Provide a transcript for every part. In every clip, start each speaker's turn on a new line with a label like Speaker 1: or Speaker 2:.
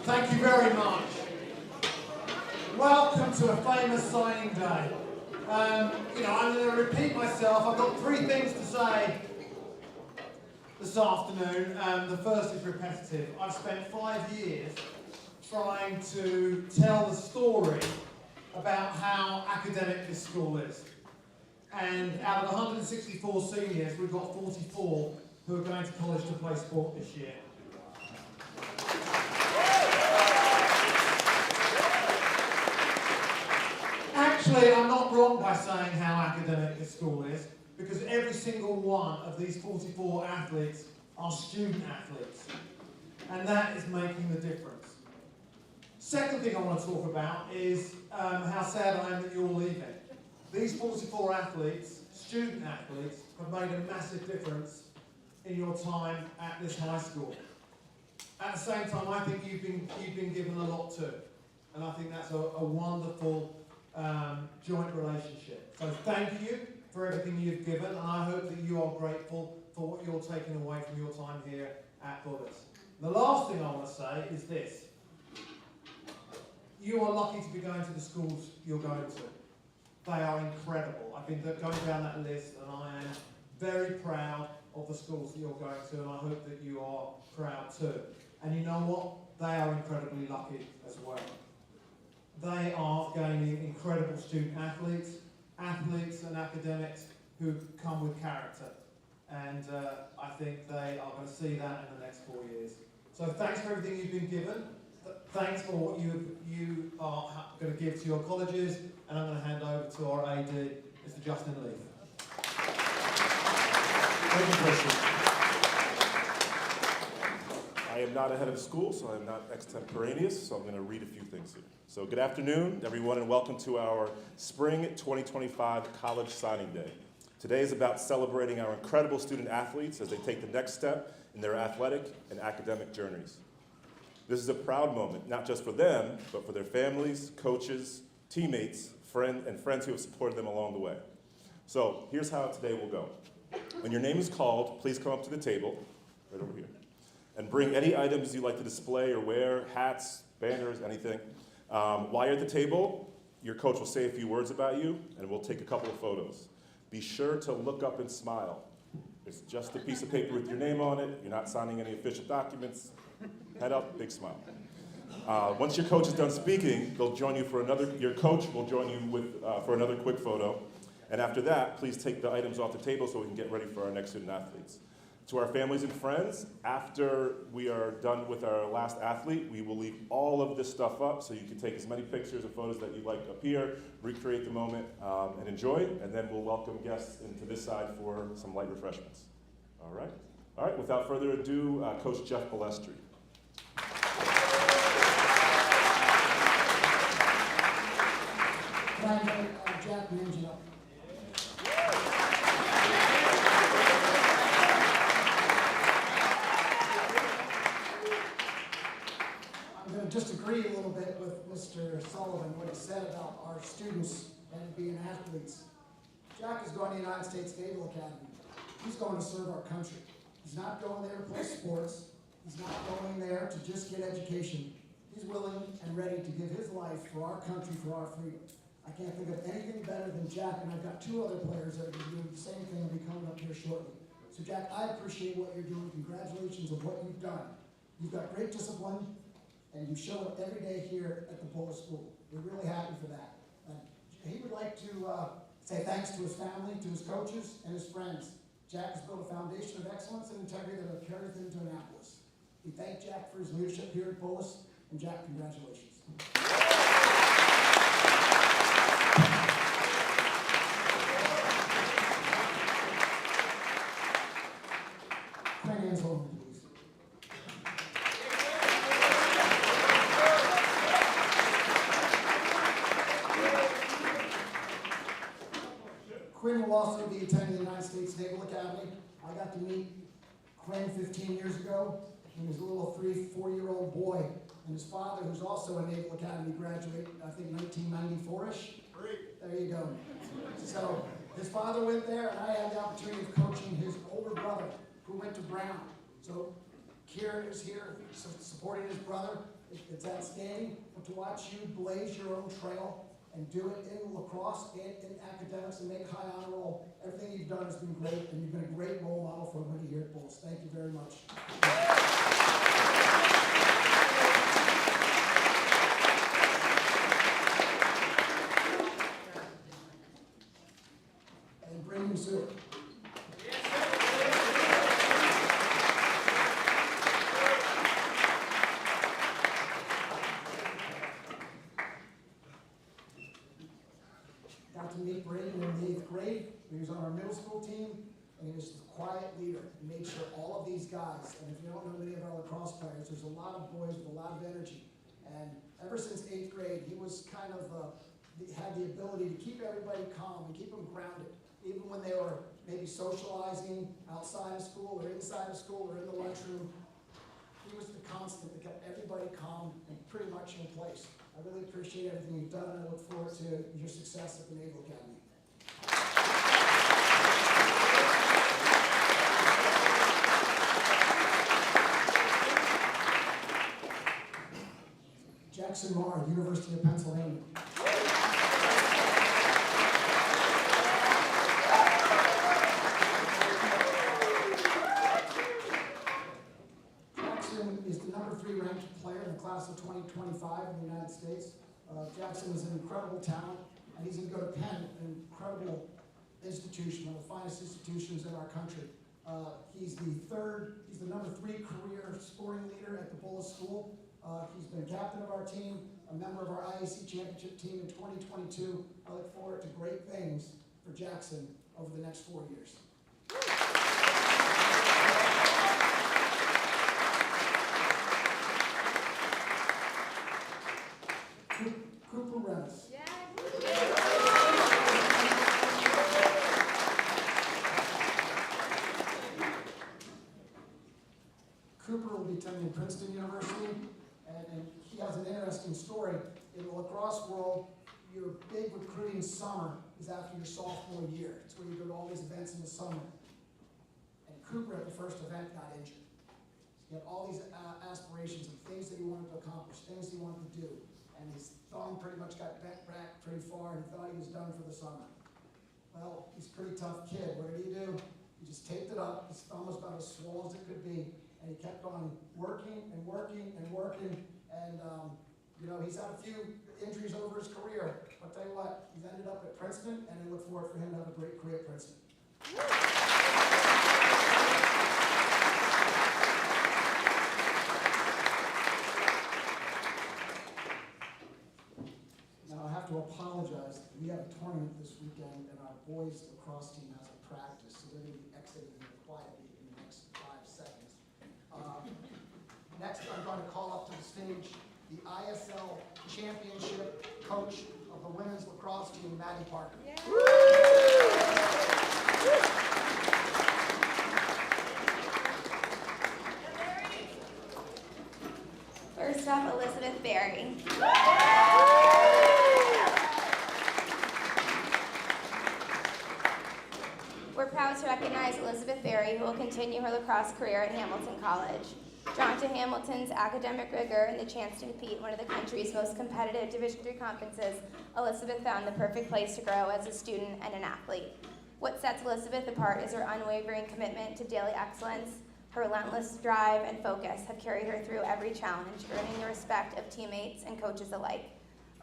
Speaker 1: Thank you very much. Welcome to a famous signing day. I'm going to repeat myself. I've got three things to say this afternoon. The first is repetitive. I've spent 5 years trying to tell the story about how academic this school is. And out of 164 seniors, we've got 44 who are going to college to play sport this year. Actually, I'm not wrong by saying how academic this school is, because every single one of these 44 athletes are student athletes, and that is making the difference. Second thing I want to talk about is how sad I am that you're all leaving. These 44 athletes, student athletes, have made a massive difference in your time at this high school. At the same time, I think you've been given a lot too, and I think that's a wonderful joint relationship. So thank you for everything you've given, and I hope that you are grateful for what you're taking away from your time here at Bullets. The last thing I want to say is this. You are lucky to be going to the schools you're going to. They are incredible. I've been going down that list, and I am very proud of the schools that you're going to, and I hope that you are proud too. And you know what? They are incredibly lucky as well. They are gaining incredible student athletes and academics who come with character. And I think they are going to see that in the next 4 years. So thanks for everything you've been given. Thanks for what you are going to give to your colleges. And I'm going to hand over to our AD, Mr. Justin Leaf.
Speaker 2: Thank you, Christian. I am not a head of school, so I'm not extemporaneous, so I'm going to read a few things here. So good afternoon, everyone, and welcome to our Spring 2025 College Signing Day. Today is about celebrating our incredible student athletes as they take the next step in their athletic and academic journeys. This is a proud moment, not just for them, but for their families, coaches, teammates, friends who have supported them along the way. So here's how today will go. When your name is called, please come up to the table, right over here, and bring any items you'd like to display or wear, hats, banners, anything. While you're at the table, your coach will say a few words about you, and we'll take a couple of photos. Be sure to look up and smile. It's just a piece of paper with your name on it. You're not signing any official documents. Head up, big smile. Once your coach is done speaking, your coach will join you for another quick photo. And after that, please take the items off the table so we can get ready for our next student athletes. To our families and friends, after we are done with our last athlete, we will leave all of this stuff up so you can take as many pictures or photos that you'd like up here, recreate the moment, and enjoy, and then we'll welcome guests into this side for some light refreshments. All right, without further ado, Coach Jeff Balestri.
Speaker 3: Can I get Jack Mangy up? I'm going to just agree a little bit with Mr. Sullivan, what he said about our students and being athletes. Jack is going to the United States Naval Academy. He's going to serve our country. He's not going there to play sports. He's not going there to just get education. He's willing and ready to give his life for our country, for our freedom. I can't think of anything better than Jack, and I've got 2 other players that are going to do the same thing and be coming up here shortly. So Jack, I appreciate what you're doing. Congratulations on what you've done. You've got great discipline, and you show up every day here at the Bullis School. We're really happy for that. He would like to say thanks to his family, to his coaches, and his friends. Jack has built a foundation of excellence and integrity that will carry him to Annapolis. We thank Jack for his leadership here at Bullis, and Jack, congratulations. Hands over, please. Quinn will also be attending the United States Naval Academy. I got to meet Quinn 15 years ago. He was a little 3-4-year-old boy, and his father, who's also a Naval Academy graduate, I think 1994-ish. Great. There you go. So his father went there, and I had the opportunity of coaching his older brother, who went to Brown. So Kier is here supporting his brother, It's outstanding, but to watch you blaze your own trail and do it in lacrosse and in academics and make high honor roll, everything you've done has been great, and you've been a great role model for everybody here at Bulls. Thank you very much. And Brandon Stewart. Got to meet Brandon in the 8th grade. He was on our middle school team, and he was a quiet leader. He made sure all of these guys, and if you don't know many of our lacrosse players, there's a lot of boys with a lot of energy. And ever since 8th grade, he was kind of had the ability to keep everybody calm and keep them grounded, even when they were maybe socializing outside of school or inside of school or in the lunchroom. He was the constant that kept everybody calm and pretty much in place. I really appreciate everything you've done, and I look forward to your success at the Naval Academy. Jackson Marr, University of Pennsylvania. Jackson is the number 3 ranked player in the class of 2025 in the United States. Jackson is an incredible talent, and he's going to go to Penn, an incredible institution, one of the finest institutions in our country. He's the number 3 career sporting leader at the Bullis School. He's been captain of our team, a member of our IAC championship team in 2022. I look forward to great things for Jackson over the next 4 years. Cooper Rennis. Cooper will be attending Princeton University, and he has an interesting story. In the lacrosse world, your big recruiting summer is after your sophomore year. It's where you go to all these events in the summer. And Cooper at the first event got injured. He had all these aspirations of things that he wanted to accomplish, things he wanted to do. And his thumb pretty much got bent back pretty far, and he thought he was done for the summer. Well, he's a pretty tough kid. What did he do? He just taped it up. His thumb was about as swollen as it could be. And he kept on working and working and working. And, he's had a few injuries over his career. But I'll tell you what, he's ended up at Princeton, and I look forward for him to have a great career at Princeton. Now, I have to apologize. We have a tournament this weekend, and our boys lacrosse team has a practice, so they're going to be exiting here quietly in the next 5 seconds. Next, I'm going to call up to the stage the ISL championship coach of the women's lacrosse team, Maddie Parker. Yeah.
Speaker 4: First off, Elizabeth Berry. We're proud to recognize Elizabeth Berry, who will continue her lacrosse career at Hamilton College. Drawn to Hamilton's academic rigor and the chance to compete in one of the country's most competitive Division III conferences, Elizabeth found the perfect place to grow as a student and an athlete. What sets Elizabeth apart is her unwavering commitment to daily excellence. Her relentless drive and focus have carried her through every challenge, earning the respect of teammates and coaches alike.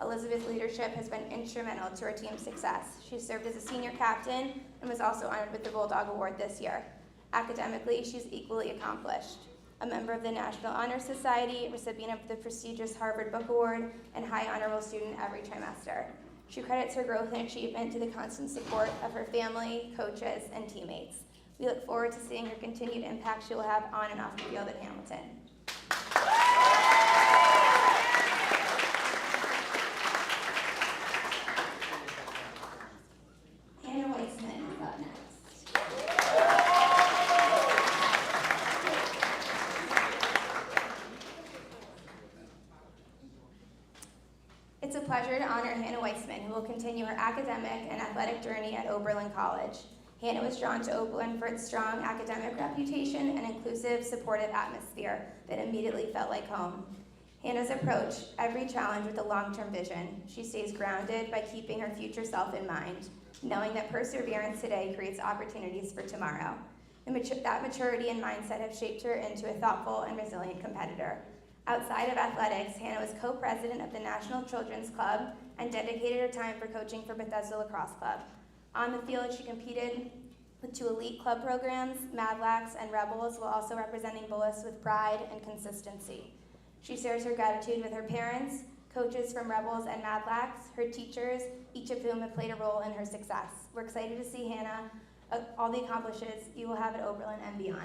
Speaker 4: Elizabeth's leadership has been instrumental to her team's success. She served as a senior captain and was also honored with the Bulldog Award this year. Academically, she's equally accomplished. A member of the National Honor Society, recipient of the prestigious Harvard Book Award, and high honor roll student every trimester. She credits her growth and achievement to the constant support of her family, coaches, and teammates. We look forward to seeing her continued impact she will have on and off the field at Hamilton. Hannah Weissman is up next. It's a pleasure to honor Hannah Weissman, who will continue her academic and athletic journey at Oberlin College. Hannah was drawn to Oberlin for its strong academic reputation and inclusive, supportive atmosphere that immediately felt like home. Hannah's approach every challenge with a long-term vision. She stays grounded by keeping her future self in mind, knowing that perseverance today creates opportunities for tomorrow. That maturity and mindset have shaped her into a thoughtful and resilient competitor. Outside of athletics, Hannah was co-president of the National Children's Club and dedicated her time for coaching for Bethesda Lacrosse Club. On the field, she competed with 2 elite club programs, Mavlax and Rebels, while also representing Bullis with pride and consistency. She shares her gratitude with her parents, coaches from Rebels and Mavlax, her teachers, each of whom have played a role in her success. We're excited to see Hannah, all the accomplishments you will have at Oberlin and beyond.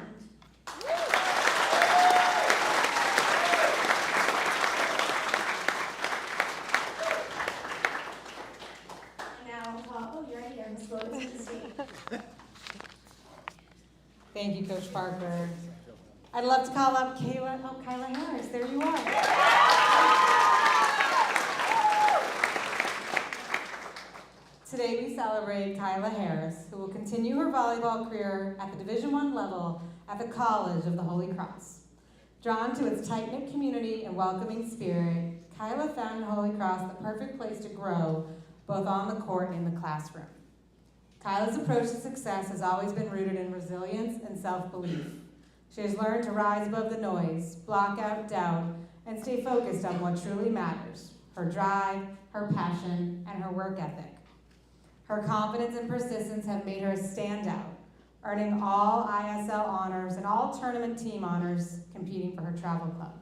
Speaker 4: You're right here, Ms. Williams, to the stage.
Speaker 5: Thank you, Coach Parker. I'd love to call up Kyla Harris. There you are. Today we celebrate Kyla Harris, who will continue her volleyball career at the Division I level at the College of the Holy Cross. Drawn to its tight-knit community and welcoming spirit, Kyla found in Holy Cross the perfect place to grow, both on the court and in the classroom. Kyla's approach to success has always been rooted in resilience and self-belief. She has learned to rise above the noise, block out doubt, and stay focused on what truly matters: her drive, her passion, and her work ethic. Her confidence and persistence have made her a standout, earning all ISL honors and all tournament team honors, competing for her travel club.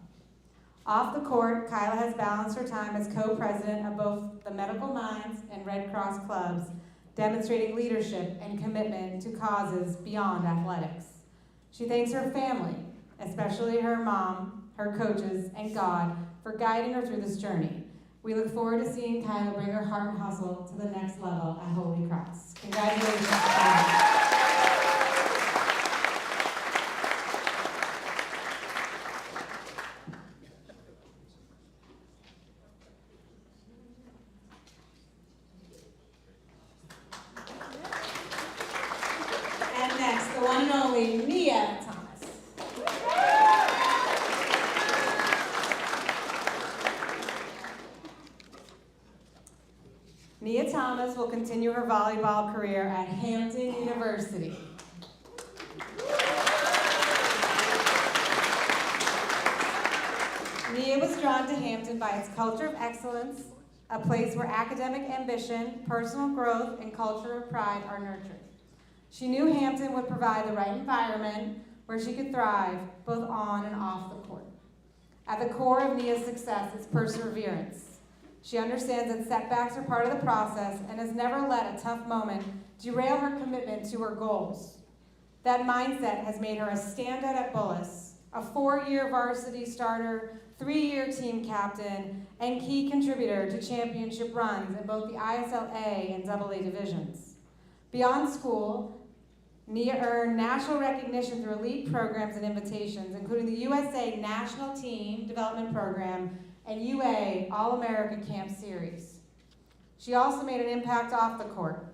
Speaker 5: Off the court, Kyla has balanced her time as co-president of both the Medical Minds and Red Cross clubs, demonstrating leadership and commitment to causes beyond athletics. She thanks her family, especially her mom, her coaches, and God, for guiding her through this journey. We look forward to seeing Kyla bring her heart and hustle to the next level at Holy Cross. Congratulations, Kyla. And next, the one and only Nia Thomas. Nia Thomas will continue her volleyball career at Hampton University. Nia was drawn to Hampton by its culture of excellence, a place where academic ambition, personal growth, and culture of pride are nurtured. She knew Hampton would provide the right environment where she could thrive, both on and off the court. At the core of Nia's success is perseverance. She understands that setbacks are part of the process and has never let a tough moment derail her commitment to her goals. That mindset has made her a standout at Bullis, a 4-year varsity starter, 3-year team captain, and key contributor to championship runs in both the ISL A and AA divisions. Beyond school, Nia earned national recognition through elite programs and invitations, including the USA National Team Development Program and UA All-America Camp Series. She also made an impact off the court,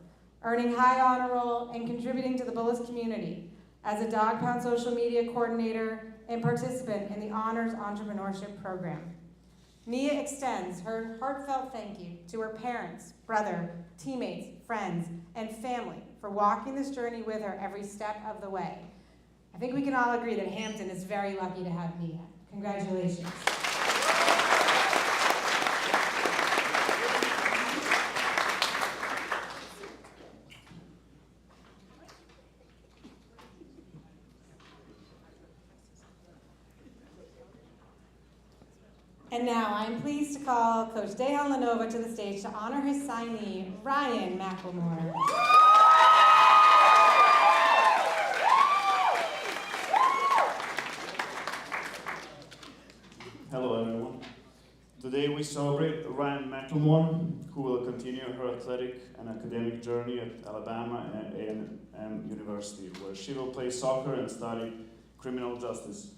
Speaker 5: earning high honor roll and contributing to the Bullis community as a Dog Pound social media coordinator and participant in the Honors Entrepreneurship Program. Nia extends her heartfelt thank you to her parents, brother, teammates, friends, and family for walking this journey with her every step of the way. I think we can all agree that Hampton is very lucky to have Nia. Congratulations. And now I'm pleased to call Coach Dejan Lanova to the stage to honor his signee, Ryan Matmore.
Speaker 6: Hello everyone. Today we celebrate Ryan Matmore, who will continue her athletic and academic journey at Alabama and A&M University, where she will play soccer and study criminal justice.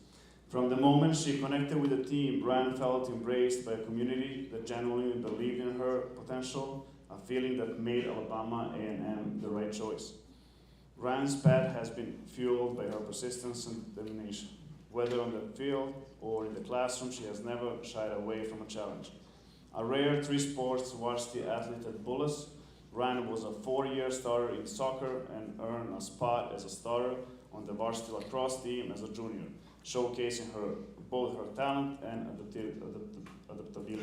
Speaker 6: From the moment she connected with the team, Ryan felt embraced by a community that genuinely believed in her potential, a feeling that made Alabama A&M the right choice. Ryan's path has been fueled by her persistence and determination. Whether on the field or in the classroom, she has never shied away from a challenge. A rare three-sports varsity athlete at Bullis, Ryan was a 4-year starter in soccer and earned a spot as a starter on the varsity lacrosse team as a junior, showcasing both her talent and adaptability.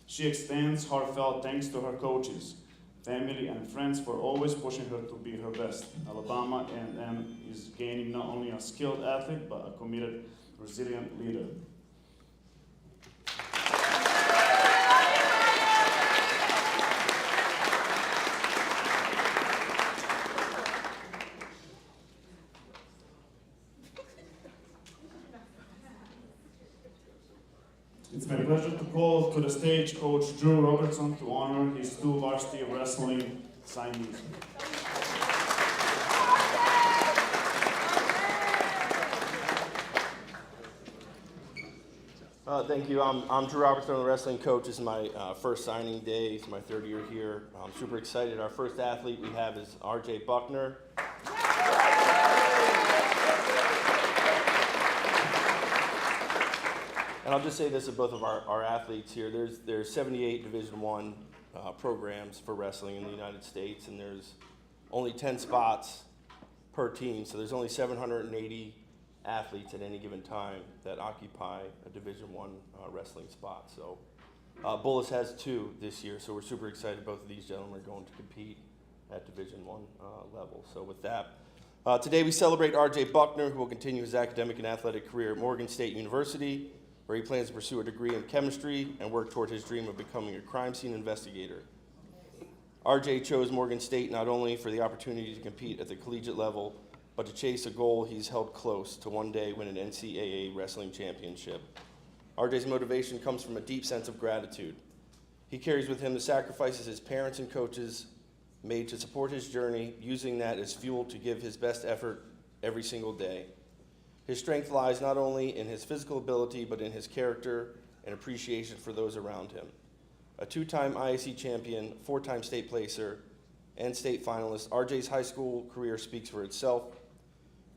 Speaker 6: She extends heartfelt thanks to her coaches, family, and friends for always pushing her to be her best. Alabama A&M is gaining not only a skilled athlete, but a committed, resilient leader. It's my pleasure to call to the stage Coach Drew Robertson to honor his 2 varsity wrestling signees.
Speaker 7: Thank you. I'm Drew Robertson, the wrestling coach. This is my first signing day. It's my 3rd year here. I'm super excited. Our first athlete we have is RJ Buckner. And I'll just say this of both of our athletes here. There's 78 Division I programs for wrestling in the United States, and there's only 10 spots per team. So there's only 780 athletes at any given time that occupy a Division I wrestling spot. So Bullis has 2 this year, so we're super excited both of these gentlemen are going to compete at Division I level. So with that, today we celebrate RJ Buckner, who will continue his academic and athletic career at Morgan State University, where he plans to pursue a degree in chemistry and work toward his dream of becoming a crime scene investigator. RJ chose Morgan State not only for the opportunity to compete at the collegiate level, but to chase a goal he's held close to one day win an NCAA wrestling championship. RJ's motivation comes from a deep sense of gratitude. He carries with him the sacrifices his parents and coaches made to support his journey, using that as fuel to give his best effort every single day. His strength lies not only in his physical ability, but in his character and appreciation for those around him. A 2-time IAC champion, 4-time state placer, and state finalist, RJ's high school career speaks for itself.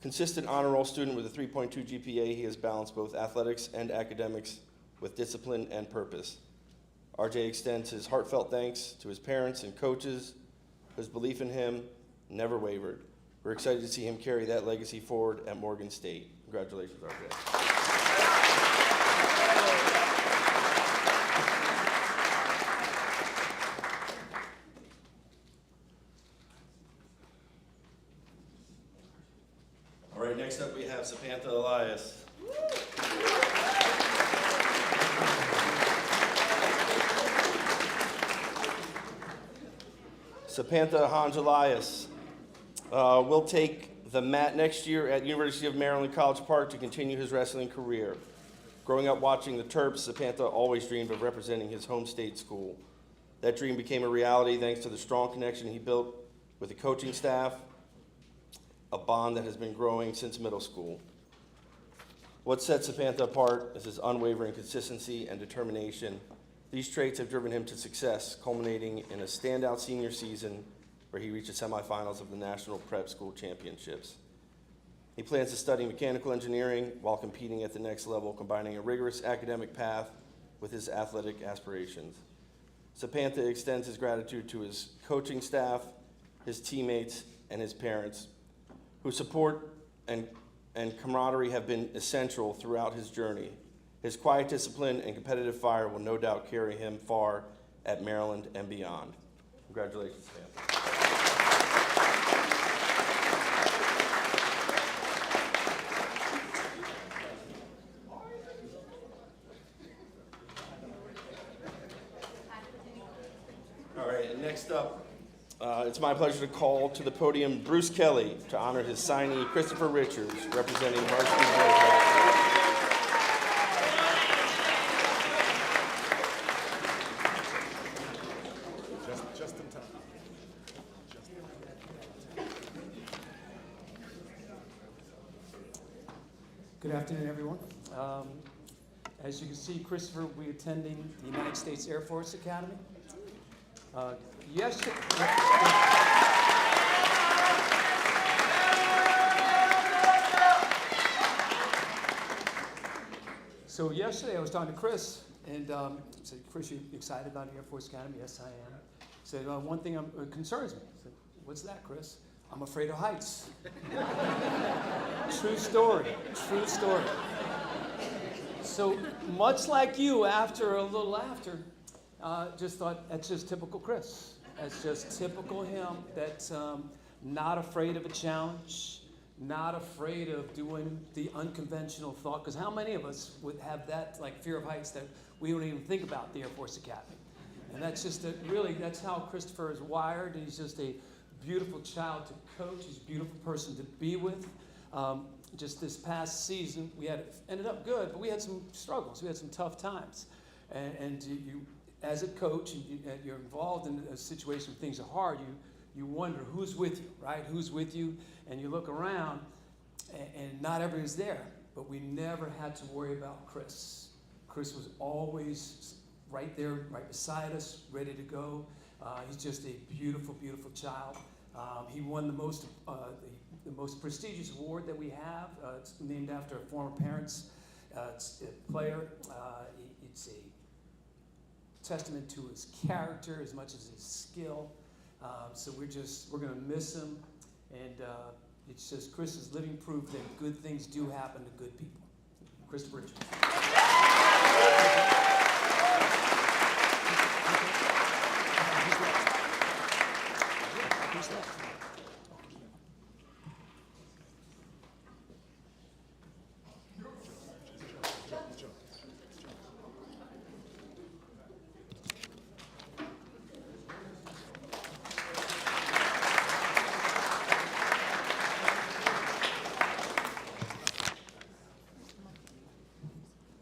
Speaker 7: Consistent honor roll student with a 3.2 GPA, he has balanced both athletics and academics with discipline and purpose. RJ extends his heartfelt thanks to his parents and coaches, whose belief in him never wavered. We're excited to see him carry that legacy forward at Morgan State. Congratulations, RJ. All right, next up we have Samantha Elias. Samantha Elias will take the mat next year at University of Maryland College Park to continue his wrestling career. Growing up watching the Terps, Samantha always dreamed of representing his home state school. That dream became a reality thanks to the strong connection he built with the coaching staff, a bond that has been growing since middle school. What sets Samantha apart is his unwavering consistency and determination. These traits have driven him to success, culminating in a standout senior season where he reached the semifinals of the National Prep School Championships. He plans to study mechanical engineering while competing at the next level, combining a rigorous academic path with his athletic aspirations. Samantha extends his gratitude to his coaching staff, his teammates, and his parents, whose support and camaraderie have been essential throughout his journey. His quiet discipline and competitive fire will no doubt carry him far at Maryland and beyond. Congratulations, Samantha. All right, and next up, it's my pleasure to call to the podium Bruce Kelly to honor his signee, Christopher Richards, representing varsity boys.
Speaker 2: Just in time.
Speaker 8: Good afternoon, everyone. As you can see, Christopher will be attending the United States Air Force Academy. So yesterday I was talking to Chris, and I said, Chris, you excited about the Air Force Academy? Yes, I am. He said, one thing concerns me. I said, what's that, Chris? I'm afraid of heights. True story, true story. So much like you, after a little laughter, just thought, that's just typical Chris. That's just typical him, that's not afraid of a challenge, not afraid of doing the unconventional thought, because how many of us would have that like fear of heights that we don't even think about the Air Force Academy? And that's just really, that's how Christopher is wired. He's just a beautiful child to coach. He's a beautiful person to be with. Just this past season, we ended up good, but we had some struggles. We had some tough times. And you, as a coach, and you're involved in a situation where things are hard, you wonder who's with you, right? Who's with you? And you look around, and not everyone's there. But we never had to worry about Chris. Chris was always right there, right beside us, ready to go. He's just a beautiful, beautiful child. He won the most prestigious award that we have. It's named after a former parent's player. It's a testament to his character as much as his skill. So we're going to miss him, and it's just Chris is living proof that good things do happen to good people. Christopher Richards.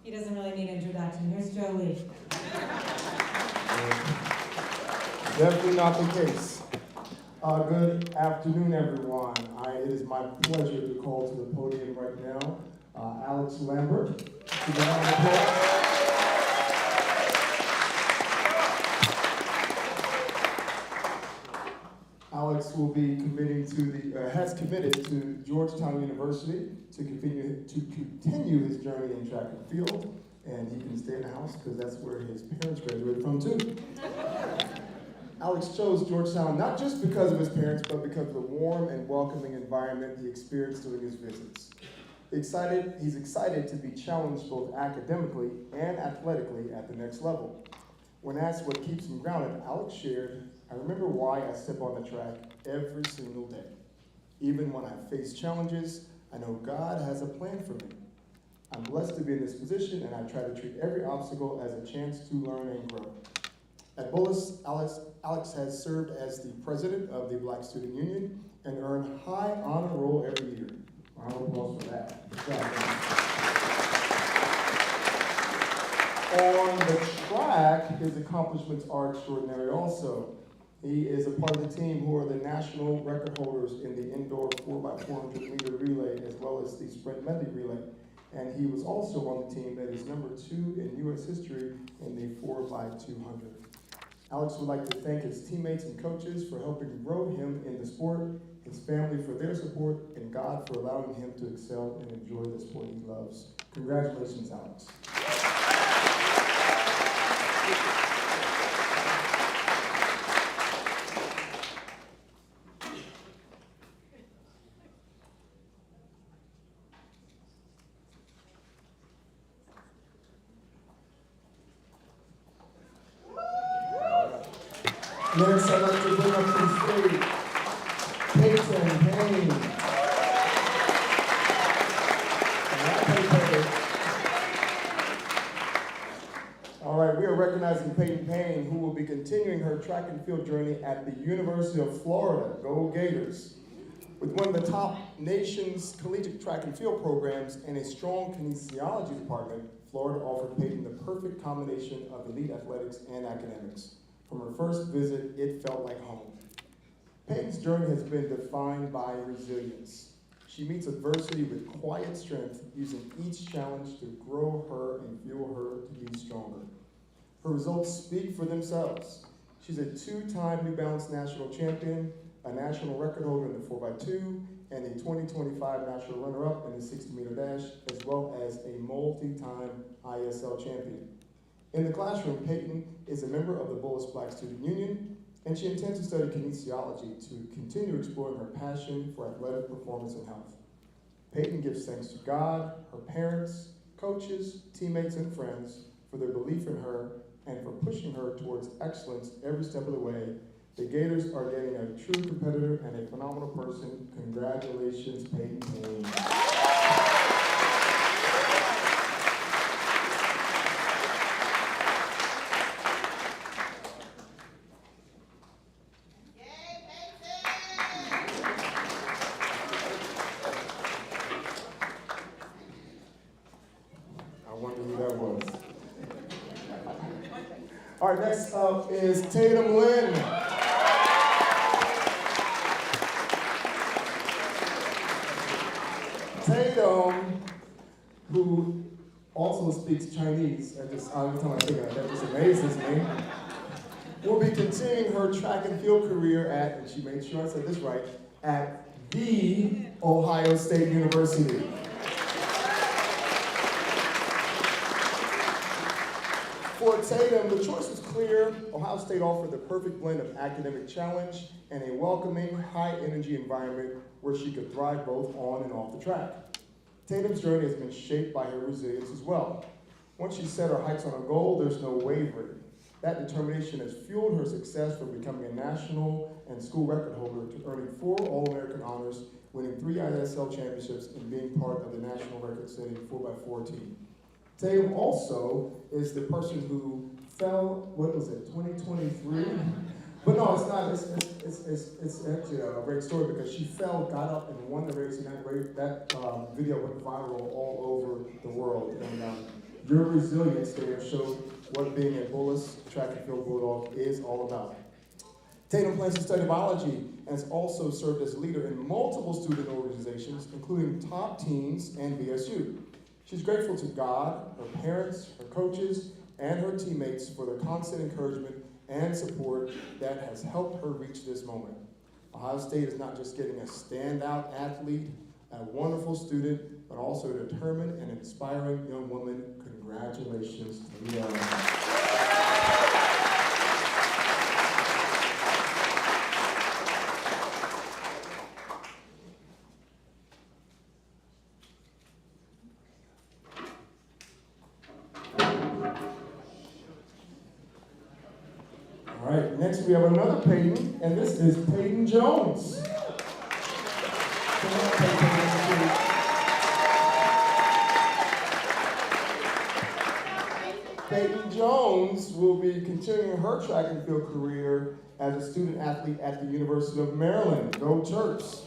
Speaker 5: He doesn't really need introduction. Here's Jolie.
Speaker 9: Definitely not the case. Good afternoon, everyone. It is my pleasure to call to the podium right now Alex Lambert. Alex will be has committed to Georgetown University to continue his journey in track and field, and he can stay in the house because that's where his parents graduated from too. Alex chose Georgetown not just because of his parents, but because of the warm and welcoming environment he experienced during his visits. He's excited to be challenged both academically and athletically at the next level. When asked what keeps him grounded, Alex shared, "I remember why I step on the track every single day. Even when I face challenges, I know God has a plan for me. I'm blessed to be in this position, and I try to treat every obstacle as a chance to learn and grow." At Bullis, Alex has served as the president of the Black Student Union and earned high honor roll every year. Round of applause for that. On the track, his accomplishments are extraordinary also. He is a part of the team who are the national record holders in the indoor 4x400 meter relay as well as the sprint medley relay. And he was also on the team that is number 2 in U.S. history in the 4x200. Alex would like to thank his teammates and coaches for helping grow him in the sport, his family for their support, and God for allowing him to excel and enjoy the sport he loves. Congratulations, Alex. Next, I'd like to bring up to the stage Payton Payne. All right, we are recognizing Payton Payne, who will be continuing her track and field journey at the University of Florida. Go Gators! With one of the top nation's collegiate track and field programs and a strong kinesiology department, Florida offered Payton the perfect combination of elite athletics and academics. From her first visit, it felt like home. Payton's journey has been defined by resilience. She meets adversity with quiet strength, using each challenge to grow her and fuel her to be stronger. Her results speak for themselves. She's a 2-time New Balance national champion, a national record holder in the 4x2, and the 2025 national runner-up in the 60-meter dash, as well as a multi-time ISL champion. In the classroom, Payton is a member of the Bullis Black Student Union, and she intends to study kinesiology to continue exploring her passion for athletic performance and health. Payton gives thanks to God, her parents, coaches, teammates, and friends for their belief in her and for pushing her towards excellence every step of the way. The Gators are getting a true competitor and a phenomenal person. Congratulations, Payton Payne. I wonder who that was. All right, next up is Tatum Lynn. Tatum, who also speaks Chinese, every time I think of it, that just amazes me, will be continuing her track and field career at, and she made sure I said this right, at the Ohio State University. For Tatum, the choice was clear. Ohio State offered the perfect blend of academic challenge and a welcoming, high-energy environment where she could thrive both on and off the track. Tatum's journey has been shaped by her resilience as well. Once she set her heights on a goal, there's no wavering. That determination has fueled her success from becoming a national and school record holder to earning 4 All-American honors, winning 3 ISL championships, and being part of the national record-setting 4x4 team. Tatum also is the person who fell, what was it, 2023? But no, it's not. It's actually a great story because she fell, got up, and won the race, and that video went viral all over the world. And your resilience there showed what being a Bullis track and field bulldog is all about. Tatum plans to study biology and has also served as leader in multiple student organizations, including top teams and BSU. She's grateful to God, her parents, her coaches, and her teammates for their constant encouragement and support that has helped her reach this moment. Ohio State is not just getting a standout athlete, a wonderful student, but also a determined and inspiring young woman. Congratulations to you. All right, next we have another Peyton, and this is Peyton Jones. Peyton Jones will be continuing her track and field career as a student athlete at the University of Maryland. Go Terps.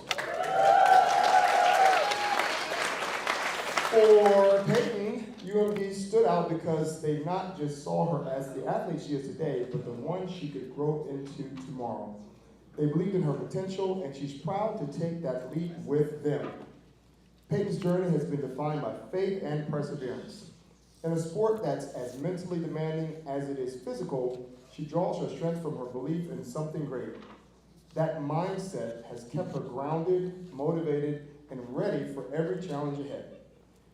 Speaker 9: For Peyton, UMD stood out because they not just saw her as the athlete she is today, but the one she could grow into tomorrow. They believed in her potential, and she's proud to take that leap with them. Peyton's journey has been defined by faith and perseverance. In a sport that's as mentally demanding as it is physical, she draws her strength from her belief in something greater. That mindset has kept her grounded, motivated, and ready for every challenge ahead.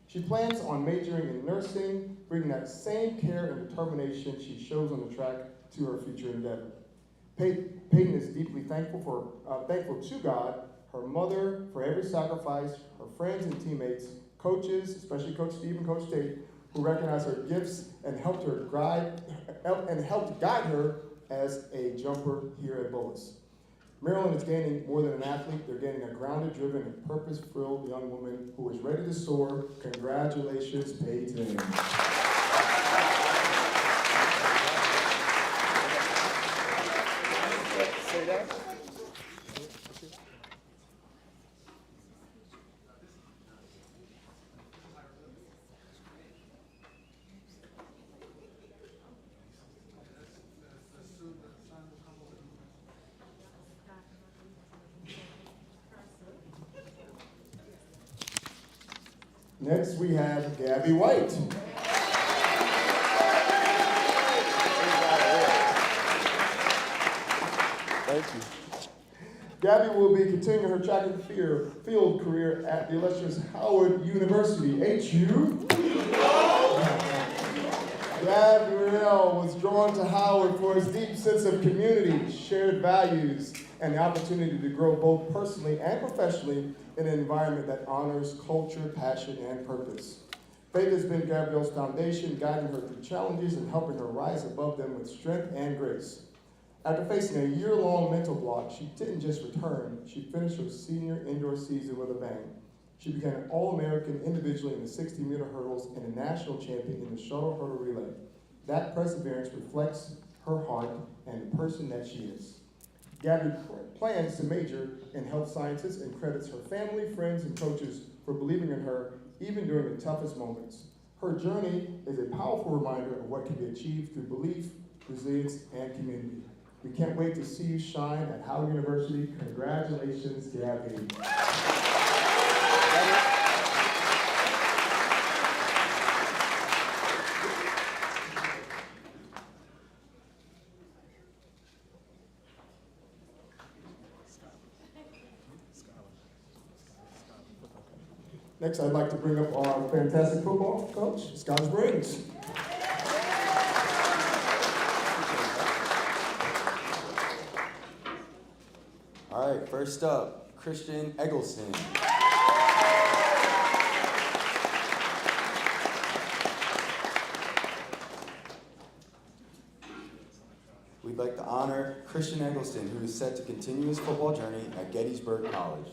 Speaker 9: She plans on majoring in nursing, bringing that same care and determination she shows on the track to her future endeavor. Peyton is deeply thankful to God, her mother for every sacrifice, her friends and teammates, coaches, especially Coach Steve and Coach Tate, who recognized her gifts and helped guide her as a jumper here at Bullis. Maryland is gaining more than an athlete. They're gaining a grounded, driven, and purpose-filled young woman who is ready to soar. Congratulations, Peyton.
Speaker 7: Say that.
Speaker 9: Next, we have Gabby White.
Speaker 7: Thank you.
Speaker 9: Gabby will be continuing her track and field career at the illustrious Howard University, HU. Gabrielle was drawn to Howard for his deep sense of community, shared values, and the opportunity to grow both personally and professionally in an environment that honors culture, passion, and purpose. Faith has been Gabrielle's foundation, guiding her through challenges and helping her rise above them with strength and grace. After facing a year-long mental block, she didn't just return, she finished her senior indoor season with a bang. She became an All-American individually in the 60-meter hurdles and a national champion in the shuttle hurdle relay. That perseverance reflects her heart and the person that she is. Gabby plans to major in health sciences and credits her family, friends, and coaches for believing in her even during the toughest moments. Her journey is a powerful reminder of what can be achieved through belief, resilience, and community. We can't wait to see you shine at Howard University. Congratulations, Gabby. Next, I'd like to bring up our fantastic football coach, Scott Springs.
Speaker 10: All right, first up, Christian Egleston. We'd like to honor Christian Egleston, who is set to continue his football journey at Gettysburg College.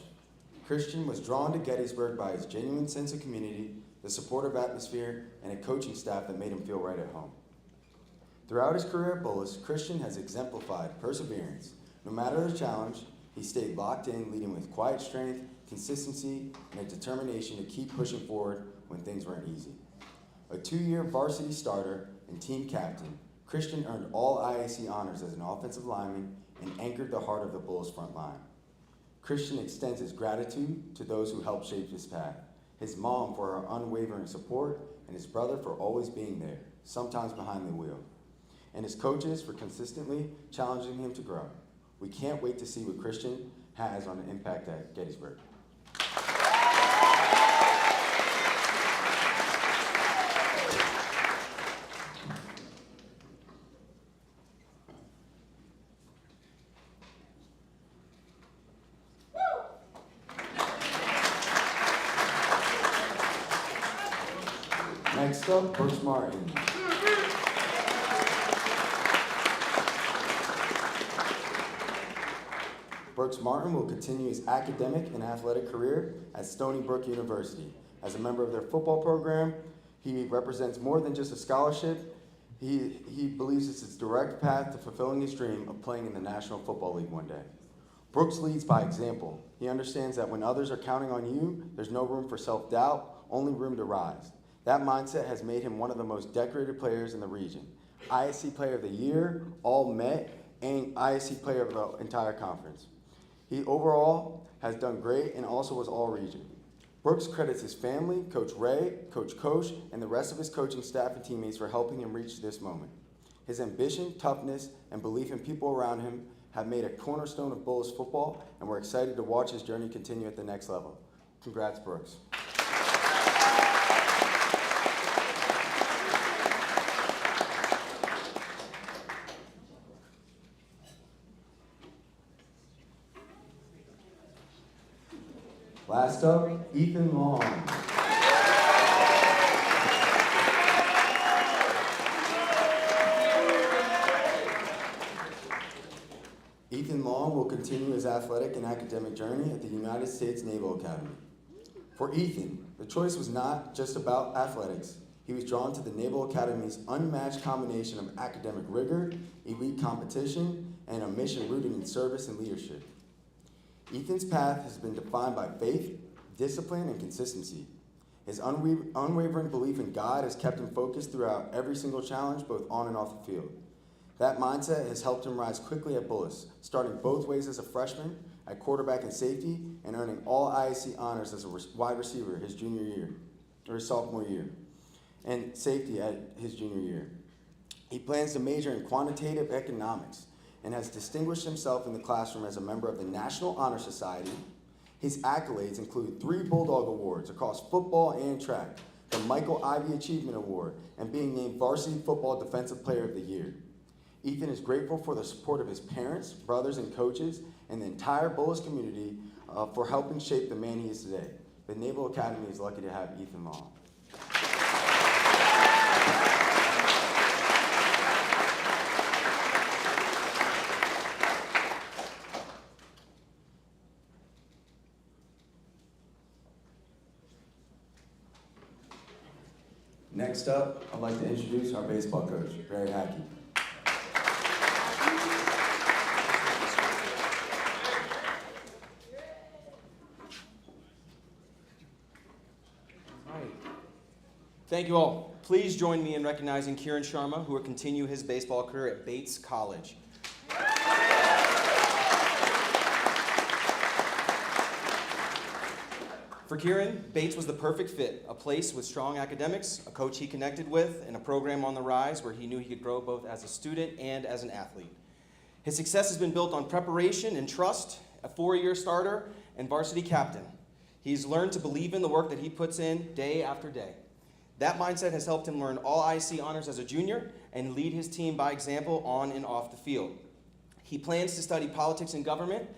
Speaker 10: Christian was drawn to Gettysburg by his genuine sense of community, the supportive atmosphere, and a coaching staff that made him feel right at home. Throughout his career at Bullis, Christian has exemplified perseverance. No matter the challenge, he stayed locked in, leading with quiet strength, consistency, and a determination to keep pushing forward when things weren't easy. A 2-year varsity starter and team captain, Christian earned all IAC honors as an offensive lineman and anchored the heart of the Bulls front line. Christian extends his gratitude to those who helped shape his path, his mom for her unwavering support, and his brother for always being there, sometimes behind the wheel, and his coaches for consistently challenging him to grow. We can't wait to see what Christian has on an impact at Gettysburg. Next up, Brooks Martin. Brooks Martin will continue his academic and athletic career at Stony Brook University. As a member of their football program, he represents more than just a scholarship. He believes it's his direct path to fulfilling his dream of playing in the National Football League one day. Brooks leads by example. He understands that when others are counting on you, there's no room for self-doubt, only room to rise. That mindset has made him one of the most decorated players in the region. ISC Player of the Year, All-Met, and ISC Player of the entire conference. He overall has done great and also was All-Region. Brooks credits his family, Coach Ray, Coach Koch, and the rest of his coaching staff and teammates for helping him reach this moment. His ambition, toughness, and belief in people around him have made a cornerstone of Bullis football, and we're excited to watch his journey continue at the next level. Congrats, Brooks. Last up, Ethan Long. Ethan Long will continue his athletic and academic journey at the United States Naval Academy. For Ethan, the choice was not just about athletics. He was drawn to the Naval Academy's unmatched combination of academic rigor, elite competition, and a mission rooted in service and leadership. Ethan's path has been defined by faith, discipline, and consistency. His unwavering belief in God has kept him focused throughout every single challenge, both on and off the field. That mindset has helped him rise quickly at Bullis, starting both ways as a freshman, at quarterback and safety, and earning all IAC honors as a wide receiver his junior year, or his sophomore year, and safety at his junior year. He plans to major in quantitative economics and has distinguished himself in the classroom as a member of the National Honor Society. His accolades include 3 Bulldog Awards across football and track, the Michael Ivey Achievement Award, and being named Varsity Football Defensive Player of the Year. Ethan is grateful for the support of his parents, brothers, and coaches, and the entire Bullis community for helping shape the man he is today. The Naval Academy is lucky to have Ethan Long. Next up, I'd like to introduce our baseball coach, Barry Hackey.
Speaker 11: Thank you all. Please join me in recognizing Kieran Chararma, who will continue his baseball career at Bates College. For Kieran, Bates was the perfect fit, a place with strong academics, a coach he connected with, and a program on the rise where he knew he could grow both as a student and as an athlete. His success has been built on preparation and trust, a 4-year starter, and varsity captain. He's learned to believe in the work that he puts in day after day. That mindset has helped him learn all IC honors as a junior and lead his team by example on and off the field. He plans to study politics and government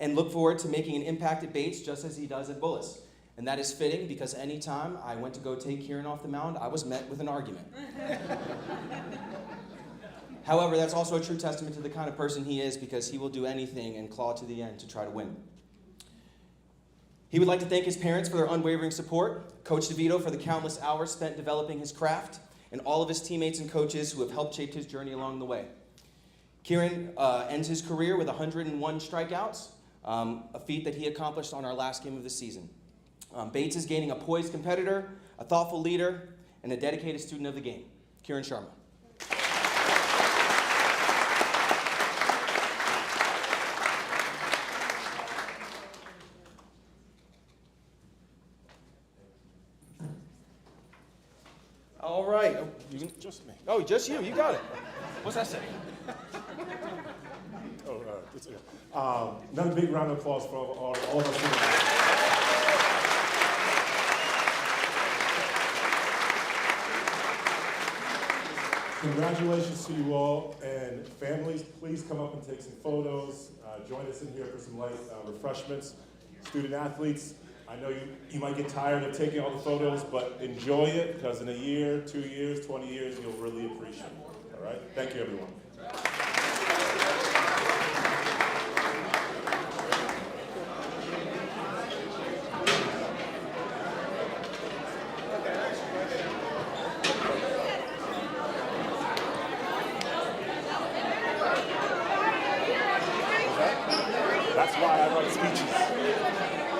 Speaker 11: and look forward to making an impact at Bates just as he does at Bullis. And that is fitting because anytime I went to go take Kieran off the mound, I was met with an argument. However, that's also a true testament to the kind of person he is because he will do anything and claw to the end to try to win. He would like to thank his parents for their unwavering support, Coach DeVito for the countless hours spent developing his craft, and all of his teammates and coaches who have helped shape his journey along the way. Kieran ends his career with 101 strikeouts, a feat that he accomplished on our last game of the season. Bates is gaining a poised competitor, a thoughtful leader, and a dedicated student of the game. Kieran Chararma. All right. Oh,
Speaker 2: Just me.
Speaker 11: oh, just you. You got it. What's that say?
Speaker 2: Another big round of applause for all of our students. Congratulations to you all, and families, please come up and take some photos. Join us in here for some light refreshments. Student athletes, I know you might get tired of taking all the photos, but enjoy it because in a year, 2 years, 20 years, you'll really appreciate it. All right? Thank you, everyone. That's why I write speeches.